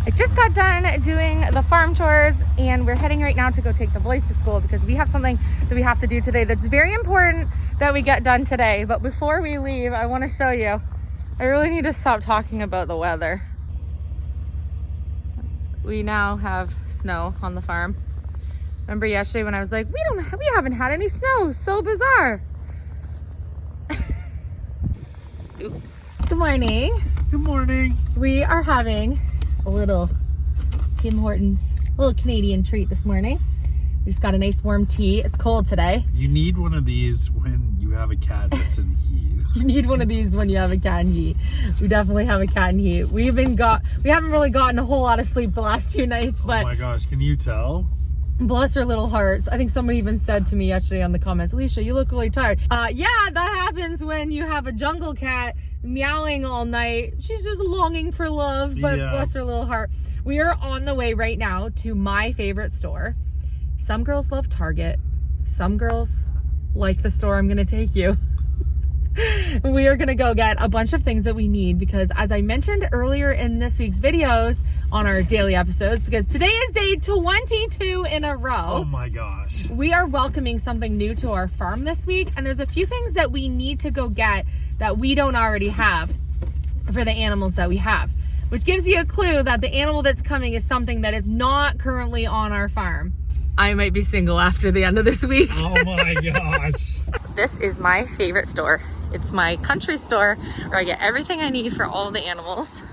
I just got done doing the farm chores and we're heading right now to go take the boys to school because we have something that we have to do today that's very important that we get done today. But before we leave, I want to show you. I really need to stop talking about the weather. We now have snow on the farm. Remember yesterday when I was like, we haven't had any snow. So bizarre. Oops. Good morning. Good morning. We are having a little Tim Hortons, little Canadian treat this morning. We just got a nice warm tea. It's cold today. You need one of these when you have a cat that's in heat. You need one of these when you have a cat in heat. We definitely have a cat in heat. We haven't really gotten a whole lot of sleep the last 2 nights, but oh my gosh, can you tell? bless her little hearts. I think somebody even said to me yesterday on the comments, Elysia, you look really tired. Yeah, that happens when you have a jungle cat meowing all night. She's just longing for love, but yeah. Bless her little heart. We are on the way right now to my favorite store. Some girls love Target. Some girls like the store I'm gonna take you. We are gonna go get a bunch of things that we need because, as I mentioned earlier in this week's videos on our daily episodes, because today is day 22 in a row. Oh my gosh. We are welcoming something new to our farm this week, and there's a few things that we need to go get that we don't already have for the animals that we have, which gives you a clue that the animal that's coming is something that is not currently on our farm. I might be single after the end of this week. Oh my gosh. This is my favorite store. It's my country store where I get everything I need for all the animals.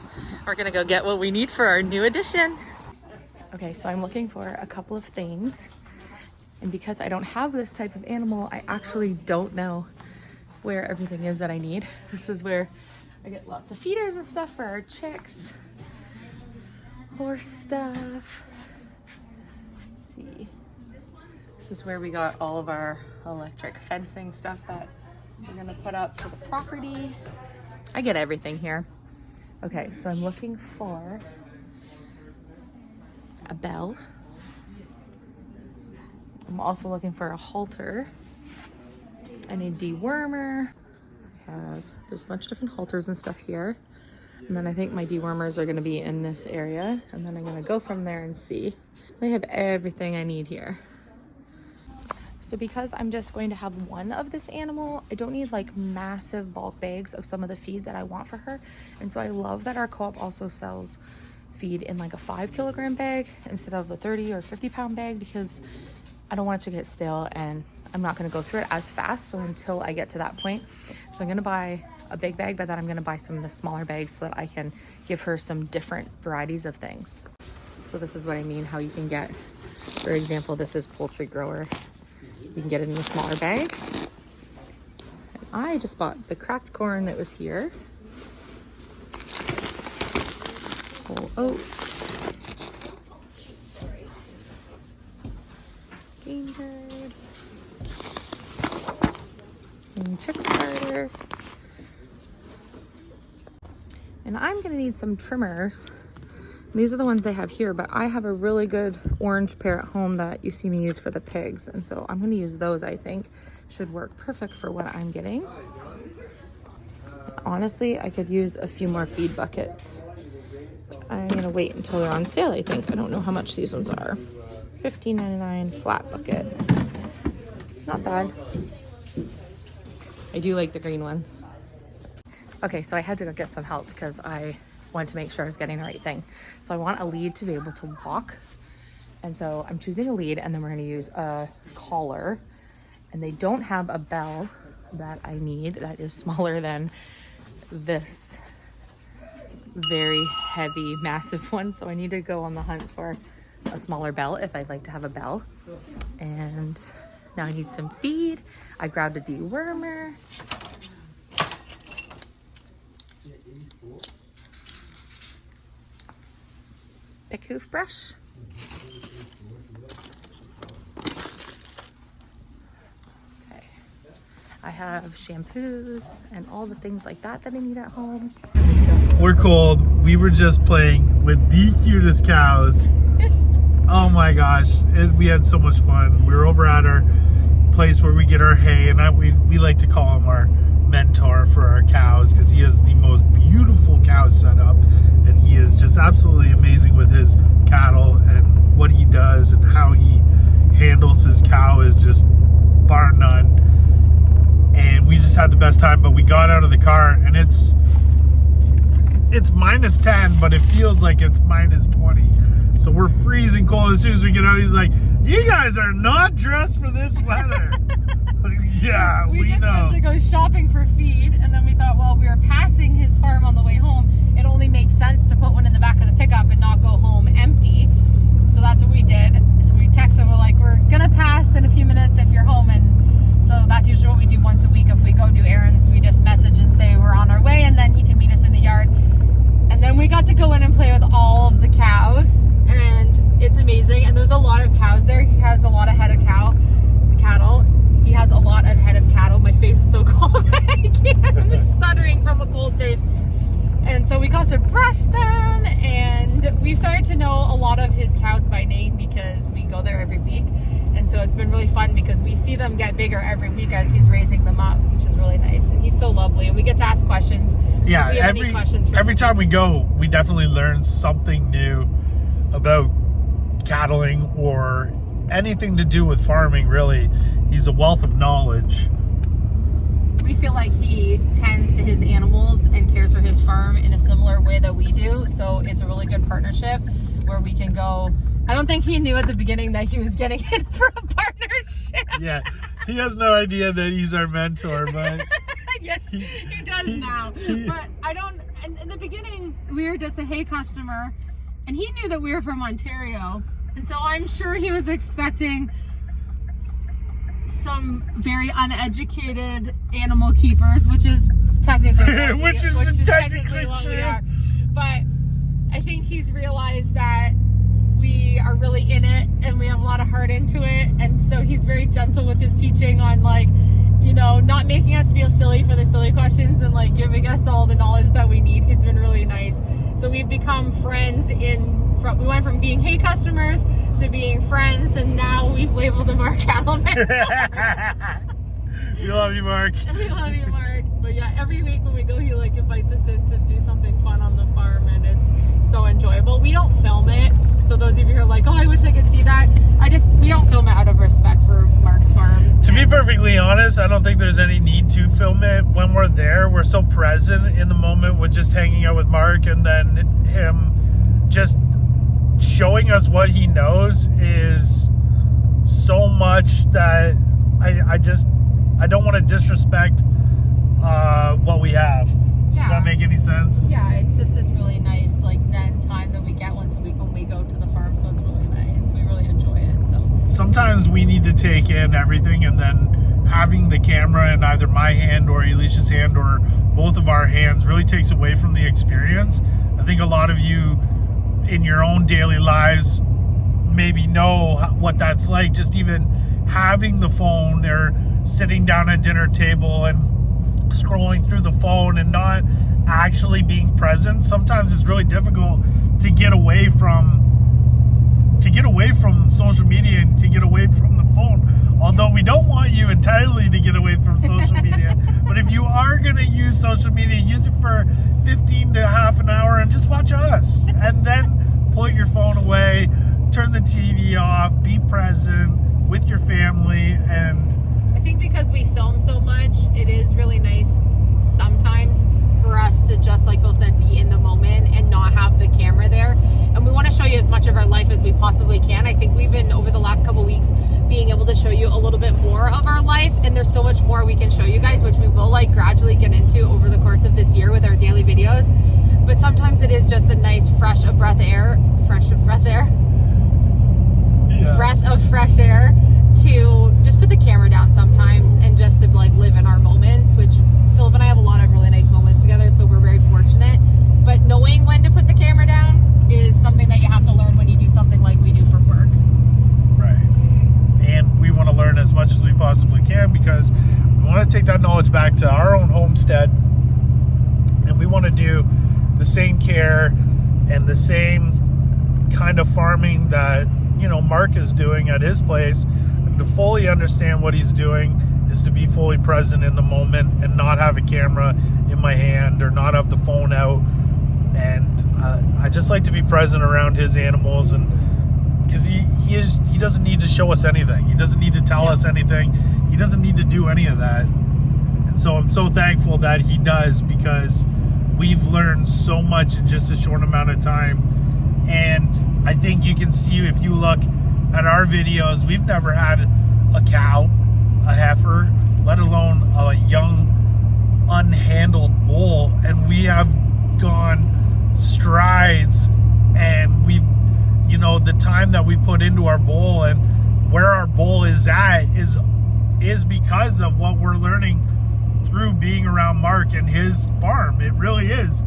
We're gonna go get what we need for our new addition. Okay, so I'm looking for a couple of things. And because I don't have this type of animal, I actually don't know where everything is that I need. This is where I get lots of feeders and stuff for our chicks. Horse stuff. Let's see. This is where we got all of our electric fencing stuff that we're gonna put up for the property. I get everything here. Okay, so I'm looking for a bell. I'm also looking for a halter. I need dewormer. There's a bunch of different halters and stuff here. And then I think my dewormers are gonna be in this area. And then I'm gonna go from there and see. They have everything I need here. So because I'm just going to have one of this animal, I don't need like massive bulk bags of some of the feed that I want for her. And so I love that our co-op also sells feed in like a 5 kilogram bag instead of the 30 or 50 pound bag, because I don't want it to get stale and I'm not going to go through it as fast. So until I get to that point, so I'm going to buy a big bag, but then I'm going to buy some of the smaller bags so that I can give her some different varieties of things. So this is what I mean, how you can get, for example, this is poultry grower. You can get it in a smaller bag. And I just bought the cracked corn that was here. Whole oats. Game bird. And chick starter. And I'm gonna need some trimmers. These are the ones they have here, but I have a really good orange pair at home that you see me use for the pigs. And so I'm gonna use those. I think should work perfect for what I'm getting. Honestly, I could use a few more feed buckets. I'm gonna wait until they're on sale, I think. I don't know how much these ones are. $15.99 flat bucket. Not bad. I do like the green ones. Okay, so I had to go get some help because I wanted to make sure I was getting the right thing. So I want a lead to be able to walk. And so I'm choosing a lead, and then we're gonna use a collar. And they don't have a bell that I need that is smaller than this very heavy, massive one. So I need to go on the hunt for a smaller bell if I'd like to have a bell. And now I need some feed. I grabbed a dewormer. Pick hoof brush. Okay. I have shampoos and all the things like that that I need at home. We're cold. We were just playing with the cutest cows. Oh my gosh. We had so much fun. We were over at our place where we get our hay, and we like to call him our mentor for our cows because he has the most beautiful cow setup, and he he is just absolutely amazing with his cattle, and what he does and how he handles his cow is just bar none. And we just had the best time. But we got out of the car and it's minus 10, but it feels like it's minus 20. So we're freezing cold. As soon as we get out, he's like, "You guys are not dressed for this weather." Yeah, we just know. went to go shopping for feed, and then we thought, well, we were passing his farm on the way home. It only makes sense to put one in the back of the pickup and not go home empty. So that's what we did. So we texted, we're like, "We're gonna pass in a few minutes if you're home." And so that's usually what we do once a week. If we go do errands, we just message and say we're on our way, and then he can meet us in the yard. And then we got to go in and play with all of the cows, and it's amazing. And there's a lot of cows there. He has a lot of head of cattle. He has a lot of head of cattle. My face is so cold. I'm stuttering from a cold face. And so we got to brush them, and we've started to know a lot of his cows by name because we go there every week. And so it's been really fun because we see them get bigger every week as he's raising them up, which is really nice. And he's so lovely, and we get to ask questions. Yeah, if we have any questions for every him. time we go, we definitely learn something new about cattling or anything to do with farming, really. He's a wealth of knowledge. We feel like he tends to his animals and cares for his farm in a similar way that we do. So it's a really good partnership where we can go. I don't think he knew at the beginning that he was getting in for a partnership. Yeah, he has no idea that he's our mentor, but Yes, he does now. But I don't, in the beginning, we were just a hay customer, and he knew that we were from Ontario. And so I'm sure he was expecting some very uneducated animal keepers, which is technically which is technically what we true. are. But I think he's realized that we are really in it and we have a lot of heart into it, and so he's very gentle with his teaching on, like, you know, not making us feel silly for the silly questions and like giving us all the knowledge that we need. He's been really nice. So we've become friends we went from being hay customers to being friends, and now we've labeled him our cattle mentor. We love you, Mark. We love you, Mark. But yeah, every week when we go, he like invites us in to do something fun on the farm, and it's so enjoyable. We don't film it, so those of you who are like, "Oh, I wish I could see that," we don't film it out of respect for Mark's farm. To be perfectly honest, I don't think there's any need to film it. When we're there, we're so present in the moment with just hanging out with Mark, and then him just showing us what he knows is so much that I don't want to disrespect what we have. Yeah. Does that make any sense? Yeah, it's just this really nice like zen time that we get once a week when we go to the farm, so it's really nice. We really enjoy it. So Sometimes we need to take in everything, and then having the camera in either my hand or Elysia's hand or both of our hands really takes away from the experience. I think a lot of you in your own daily lives maybe know what that's like, just even having the phone or sitting down at dinner table and scrolling through the phone and not actually being present. Sometimes it's really difficult to get away from social media and to get away from the phone. Although we don't want you entirely to get away from social media, but if you are going to use social media, use it for 15 to half an hour and just watch us, and then put your phone away, turn the TV off, be present with your family. And I think because we film so much, it is really nice sometimes for us to just, like Phil said, be in the moment and not have the camera there. And we want to show you as much of our life as we possibly can. I think we've been, over the last couple weeks, being able to show you a little bit more of our life, and there's so much more we can show you guys, which we will like gradually get into over the course of this year with our daily videos. But sometimes it is just a nice breath of fresh air to just put the camera down sometimes and just to like live in our moments, which Philip and I have a lot of really nice moments together, so we're very fortunate. But knowing when to put the camera down is something that you have to learn when you do something like we do for work. right, and we want to learn as much as we possibly can because we want to take that knowledge back to our own homestead, and we want to do the same care and the same kind of farming that, you know, Mark is doing at his place. And to fully understand what he's doing is to be fully present in the moment and not have a camera in my hand or not have the phone out. And I just like to be present around his animals, and because he doesn't need to show us anything. He doesn't need to tell us anything. He doesn't need to do any of that. And so I'm so thankful that he does, because we've learned so much in just a short amount of time. And I think you can see, if you look at our videos, we've never had a cow, a heifer, let alone a young unhandled bull, and we have gone strides, and we've, you know, the time that we put into our bull and where our bull is at is because of what we're learning through being around Mark and his farm. It really is.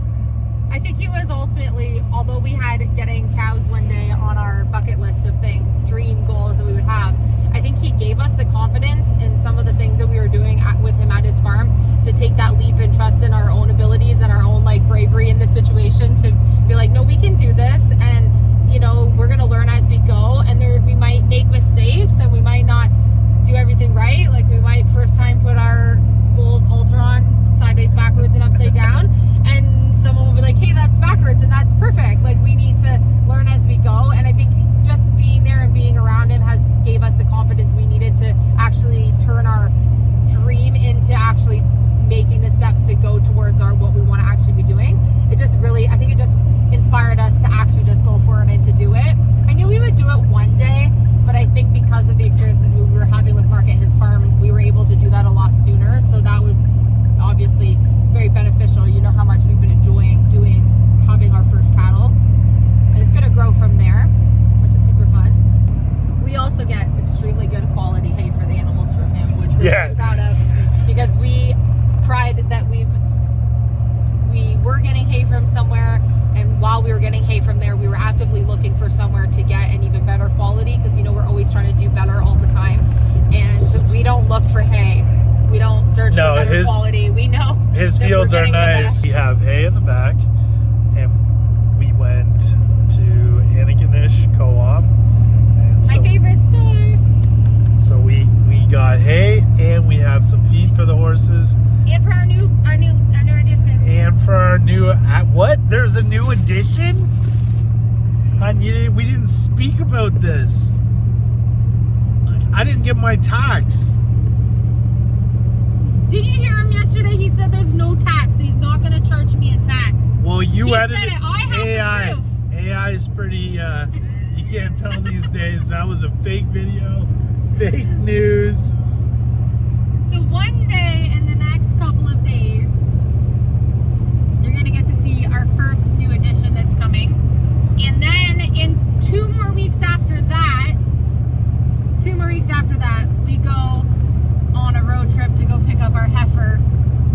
I think he was ultimately, although we had getting cows one day on our bucket list of things, dream goals that we would have, I think he gave us the confidence in some of the things that we were doing with him at his farm to take that leap and trust in our own abilities and our own like bravery in this situation, to be like, no, we can do this, and you know, we're gonna learn as we go, and we might make mistakes and we might not do everything right. Like, we might first time put our bull's halter on sideways, backwards, and upside down, and someone will be like, hey, that's backwards, and that's perfect. Like, we need to learn as we go. And I think just being there and being around him gave us the confidence we needed to actually turn our dream into actually making the steps to go towards what we want to actually be doing. It just really, I think it just inspired us to actually just go for it and to do it. I knew we would do it one day, but I think because of the experiences we were having with Mark at his farm, we were able to do that a lot sooner. So that was obviously very beneficial. You know how much we've been enjoying having our first cattle, and it's going to grow from there, which is super fun. We also get extremely good quality hay for the animals from him, which we're very proud of, because we tried that we were getting hay from somewhere, and while we were getting hay from there, we were actively looking for somewhere to get an even better quality, because, you know, we're always trying to do better all the time, and we don't look for hay. We don't search for better quality. We know his fields are nice. We have hay in the back, and we went to Antigonish Co-op. My favorite store. So we got hay, and we have some feed for the horses. And for our new edition. And for our new, what? There's a new edition? We didn't speak about this. I didn't get my tax. Did you hear him yesterday? He said there's no tax. He's not going to charge me a tax. Well, you edited it. I have AI. the proof. AI is pretty, you can't tell these days. That was a fake video, fake news. So one day in the next couple of days, you're going to get to see our first new edition that's coming. And then in 2 more weeks after that, we go on a road trip to go pick up our heifer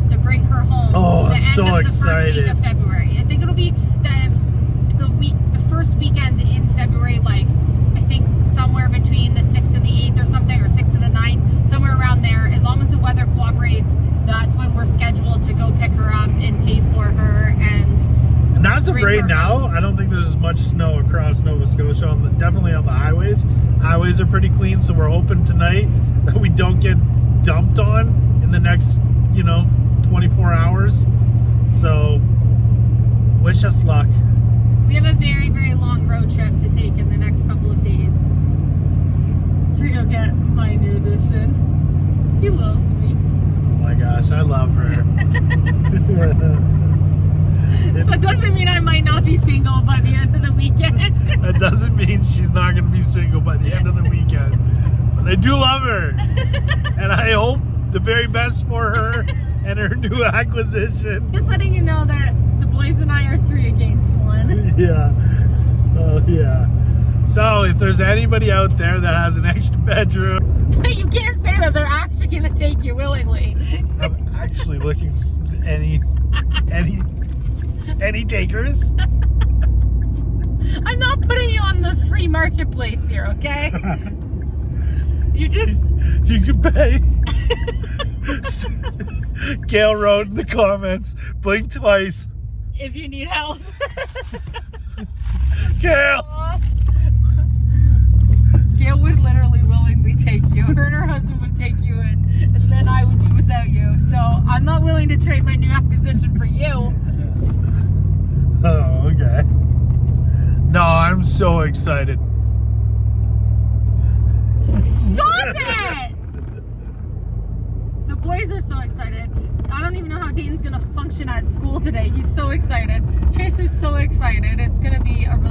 to bring her home. Oh, the I'm end so of the excited. first week of February. I think it'll be the first weekend in February, like I think somewhere between the 6th and the 8th or something, or 6th and the 9th, somewhere around there. As long as the weather cooperates, that's when we're scheduled to go pick her up and pay for her. And as of right now, I don't think there's as much snow across Nova Scotia, definitely on the highways. Highways are pretty clean, so we're hoping tonight that we don't get dumped on in the next, 24 hours. So, wish us luck. We have a very, very long road trip to take in the next couple of days to go get my new edition. He loves me. Oh my gosh, I love her. That doesn't mean I might not be single by the end of the weekend. That doesn't mean she's not going to be single by the end of the weekend. But I do love her. And I hope the very best for her and her new acquisition. Just letting you know that the boys and I are 3 against 1. Yeah. Oh, yeah. So if there's anybody out there that has an extra bedroom. But you can't say that they're actually going to take you willingly. I'm actually looking for any takers. I'm not putting you on the free marketplace here, okay? You can pay. Gail wrote in the comments, blink twice. If you need help. Gail! Gail would literally willingly take you. Her and her husband would take you, and then I would be without you. So I'm not willing to trade my new acquisition for you. Oh, Okay. No, I'm so excited. Stop it! The boys are so excited. I don't even know how Dayton's gonna function at school today. He's so excited. Chase is so excited. It's gonna be a really